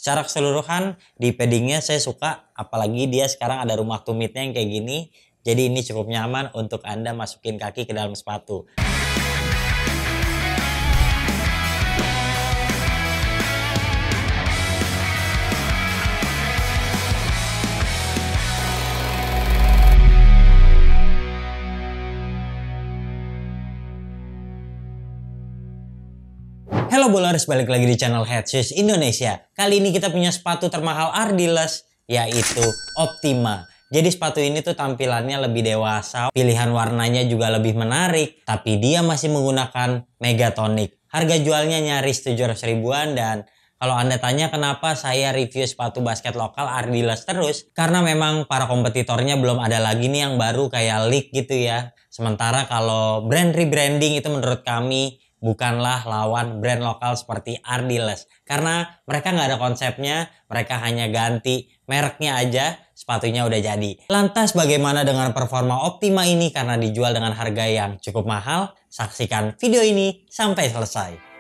Secara keseluruhan di paddingnya saya suka, apalagi dia sekarang ada rumah tumitnya yang kayak gini. Jadi ini cukup nyaman untuk Anda masukin kaki ke dalam sepatu. Halo Bowlers, balik lagi di channel Head Shoes Indonesia. Kali ini kita punya sepatu termahal Ardiles, yaitu Optima. Jadi sepatu ini tuh tampilannya lebih dewasa, pilihan warnanya juga lebih menarik, tapi dia masih menggunakan Megatonic. Harga jualnya nyaris 700 ribuan dan kalau Anda tanya kenapa saya review sepatu basket lokal Ardiles terus, karena memang para kompetitornya belum ada lagi nih yang baru kayak League gitu ya. Sementara kalau brand rebranding itu menurut kami bukanlah lawan brand lokal seperti Ardiles. Karena mereka nggak ada konsepnya, mereka hanya ganti mereknya aja, sepatunya udah jadi. Lantas bagaimana dengan performa Optima ini karena dijual dengan harga yang cukup mahal? Saksikan video ini sampai selesai.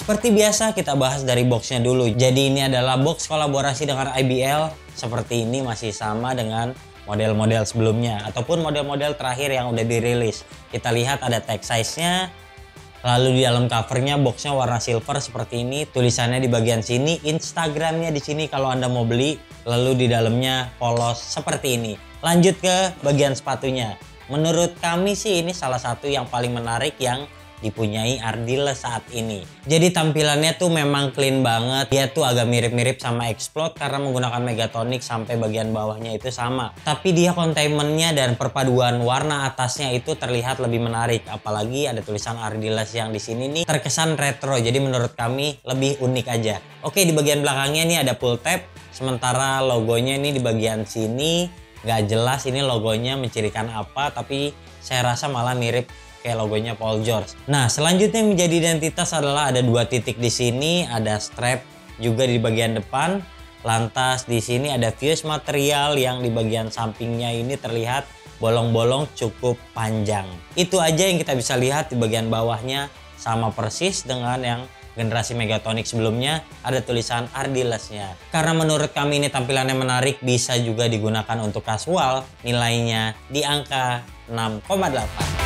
Seperti biasa kita bahas dari boxnya dulu. Jadi ini adalah box kolaborasi dengan IBL. Seperti ini masih sama dengan model-model sebelumnya ataupun model-model terakhir yang udah dirilis. Kita lihat ada tag size-nya. Lalu di dalam covernya boxnya warna silver seperti ini. Tulisannya di bagian sini, Instagramnya di sini kalau Anda mau beli. Lalu di dalamnya polos seperti ini. Lanjut ke bagian sepatunya. Menurut kami sih ini salah satu yang paling menarik yang dipunyai Ardiles saat ini. Jadi tampilannya tuh memang clean banget. Dia tuh agak mirip-mirip sama Explode karena menggunakan Megatonic sampai bagian bawahnya itu sama. Tapi dia containmentnya dan perpaduan warna atasnya itu terlihat lebih menarik. Apalagi ada tulisan Ardiles yang di sini nih terkesan retro. Jadi menurut kami lebih unik aja. Oke, di bagian belakangnya nih ada pull tab. Sementara logonya ini di bagian sini nggak jelas ini logonya mencirikan apa. Tapi saya rasa malah mirip kayak logonya Paul George. Nah, selanjutnya yang menjadi identitas adalah ada dua titik di sini, ada strap juga di bagian depan. Lantas di sini ada fuse material yang di bagian sampingnya ini terlihat bolong-bolong cukup panjang. Itu aja yang kita bisa lihat di bagian bawahnya sama persis dengan yang generasi Megatonic sebelumnya, ada tulisan Ardilesnya. Karena menurut kami ini tampilannya menarik, bisa juga digunakan untuk kasual, nilainya di angka 6,8.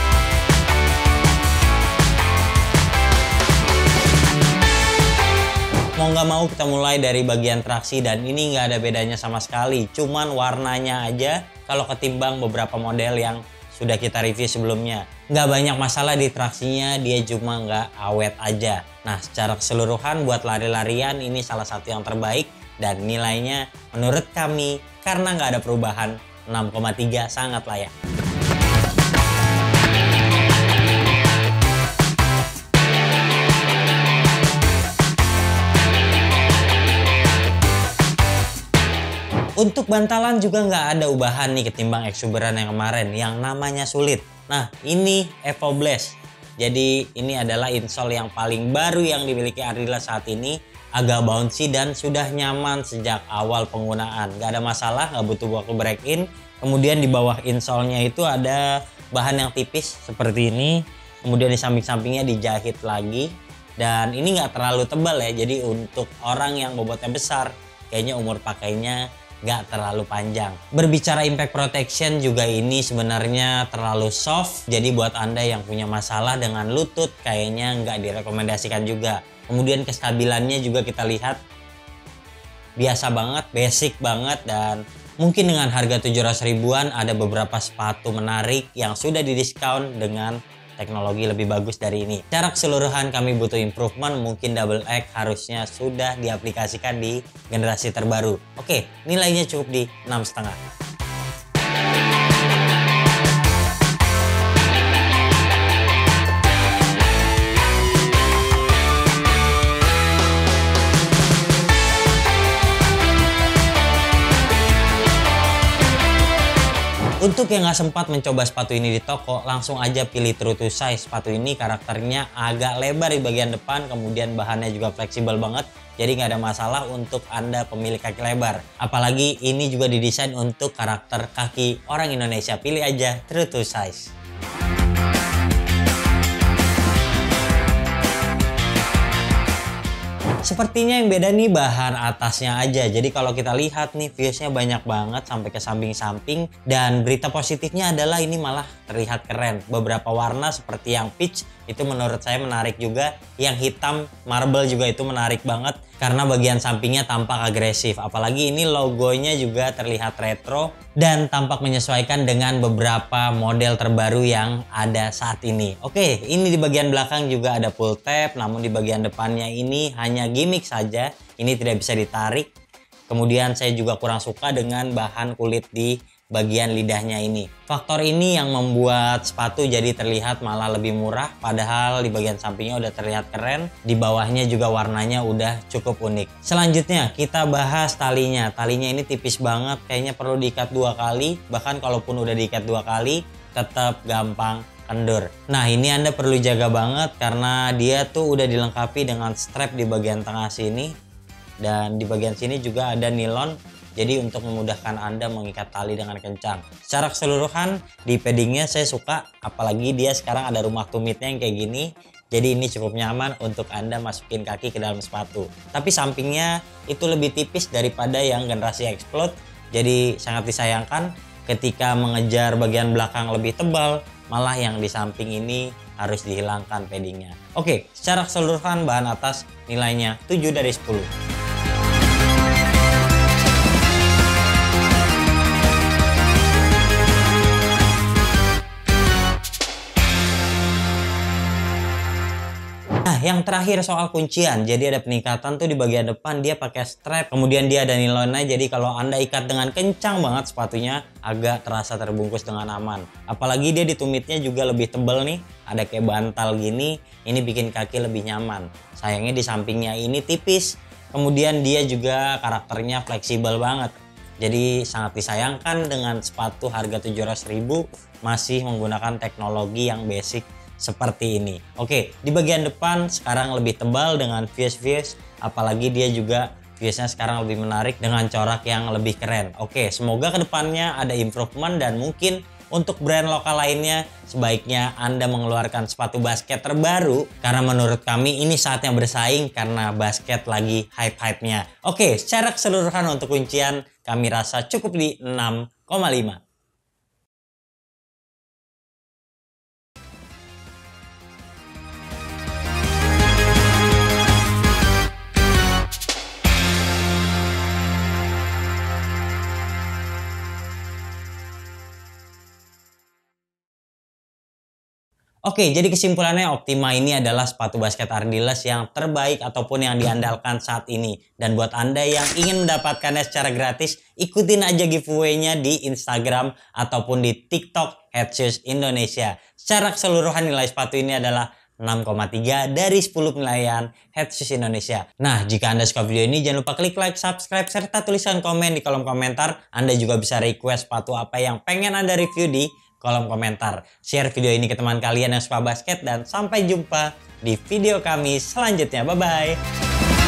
Mau nggak mau kita mulai dari bagian traksi dan ini nggak ada bedanya sama sekali. Cuman warnanya aja kalau ketimbang beberapa model yang sudah kita review sebelumnya. Nggak banyak masalah di traksinya, dia cuma nggak awet aja. Nah, secara keseluruhan buat lari-larian ini salah satu yang terbaik. Dan nilainya menurut kami karena nggak ada perubahan 6,3 sangat layak. Untuk bantalan juga nggak ada ubahan nih ketimbang Exuberan yang kemarin yang namanya sulit. Nah, ini Evo Blast. Jadi ini adalah insole yang paling baru yang dimiliki Ardiles saat ini. Agak bouncy dan sudah nyaman sejak awal penggunaan. Nggak ada masalah, nggak butuh waktu break in. Kemudian di bawah insole-nya itu ada bahan yang tipis seperti ini. Kemudian di samping-sampingnya dijahit lagi. Dan ini nggak terlalu tebal ya. Jadi untuk orang yang bobotnya besar, kayaknya umur pakainya nggak terlalu panjang. Berbicara impact protection juga ini sebenarnya terlalu soft. Jadi buat Anda yang punya masalah dengan lutut kayaknya nggak direkomendasikan juga. Kemudian kestabilannya juga kita lihat biasa banget, basic banget. Dan mungkin dengan harga 700 ribuan ada beberapa sepatu menarik yang sudah didiskon dengan teknologi lebih bagus dari ini. Secara keseluruhan kami butuh improvement, mungkin double X harusnya sudah diaplikasikan di generasi terbaru. Oke, nilainya cukup di 6,5. Untuk yang nggak sempat mencoba sepatu ini di toko, langsung aja pilih True to Size. Sepatu ini karakternya agak lebar di bagian depan, kemudian bahannya juga fleksibel banget. jadi nggak ada masalah untuk Anda pemilik kaki lebar. Apalagi ini juga didesain untuk karakter kaki orang Indonesia. Pilih aja true to size. Sepertinya yang beda nih bahan atasnya aja. Jadi kalau kita lihat nih viewsnya banyak banget sampai ke samping-samping. Dan berita positifnya adalah ini malah terlihat keren. Beberapa warna seperti yang peach itu menurut saya menarik juga. Yang hitam marble juga itu menarik banget. Karena bagian sampingnya tampak agresif. Apalagi ini logonya juga terlihat retro. Dan tampak menyesuaikan dengan beberapa model terbaru yang ada saat ini. Oke, ini di bagian belakang juga ada pull tab. Namun di bagian depannya ini hanya gimmick saja. Ini tidak bisa ditarik. Kemudian saya juga kurang suka dengan bahan kulit di bagian lidahnya ini. Faktor ini yang membuat sepatu jadi terlihat malah lebih murah. Padahal di bagian sampingnya udah terlihat keren. Di bawahnya juga warnanya udah cukup unik. Selanjutnya kita bahas talinya. Talinya ini tipis banget. Kayaknya perlu diikat 2 kali. Bahkan kalaupun udah diikat 2 kali tetap gampang kendur. Nah ini Anda perlu jaga banget karena dia tuh udah dilengkapi dengan strap di bagian tengah sini. Dan di bagian sini juga ada nilon. Jadi untuk memudahkan Anda mengikat tali dengan kencang. Secara keseluruhan di paddingnya saya suka. Apalagi dia sekarang ada rumah tumitnya yang kayak gini. Jadi ini cukup nyaman untuk Anda masukin kaki ke dalam sepatu. Tapi sampingnya itu lebih tipis daripada yang generasi Explode. Jadi sangat disayangkan ketika mengejar bagian belakang lebih tebal. Malah yang di samping ini harus dihilangkan paddingnya. Oke, secara keseluruhan bahan atas nilainya 7 dari 10. Nah, yang terakhir soal kuncian. Jadi ada peningkatan tuh di bagian depan dia pakai strap. Kemudian dia ada nilonnya. Jadi kalau Anda ikat dengan kencang banget sepatunya agak terasa terbungkus dengan aman. Apalagi dia di tumitnya juga lebih tebal nih. Ada kayak bantal gini. Ini bikin kaki lebih nyaman. Sayangnya di sampingnya ini tipis. Kemudian dia juga karakternya fleksibel banget. Jadi sangat disayangkan dengan sepatu harga 700.000 masih menggunakan teknologi yang basic seperti ini. Oke, di bagian depan sekarang lebih tebal dengan views, apalagi dia juga viewsnya sekarang lebih menarik dengan corak yang lebih keren. Oke, semoga kedepannya ada improvement dan mungkin untuk brand lokal lainnya sebaiknya Anda mengeluarkan sepatu basket terbaru karena menurut kami ini saatnya bersaing karena basket lagi hype-hype-nya. Oke, secara keseluruhan untuk kuncian kami rasa cukup di 6,5. Oke, jadi kesimpulannya Optima ini adalah sepatu basket Ardiles yang terbaik ataupun yang diandalkan saat ini. Dan buat Anda yang ingin mendapatkannya secara gratis, ikutin aja giveaway-nya di Instagram ataupun di TikTok Headshoes Indonesia. Secara keseluruhan nilai sepatu ini adalah 6,3 dari 10 penilaian Headshoes Indonesia. Nah, jika Anda suka video ini, jangan lupa klik like, subscribe, serta tuliskan komen di kolom komentar. Anda juga bisa request sepatu apa yang pengen Anda review di kolom komentar. Share video ini ke teman kalian yang suka basket dan sampai jumpa di video kami selanjutnya. Bye-bye.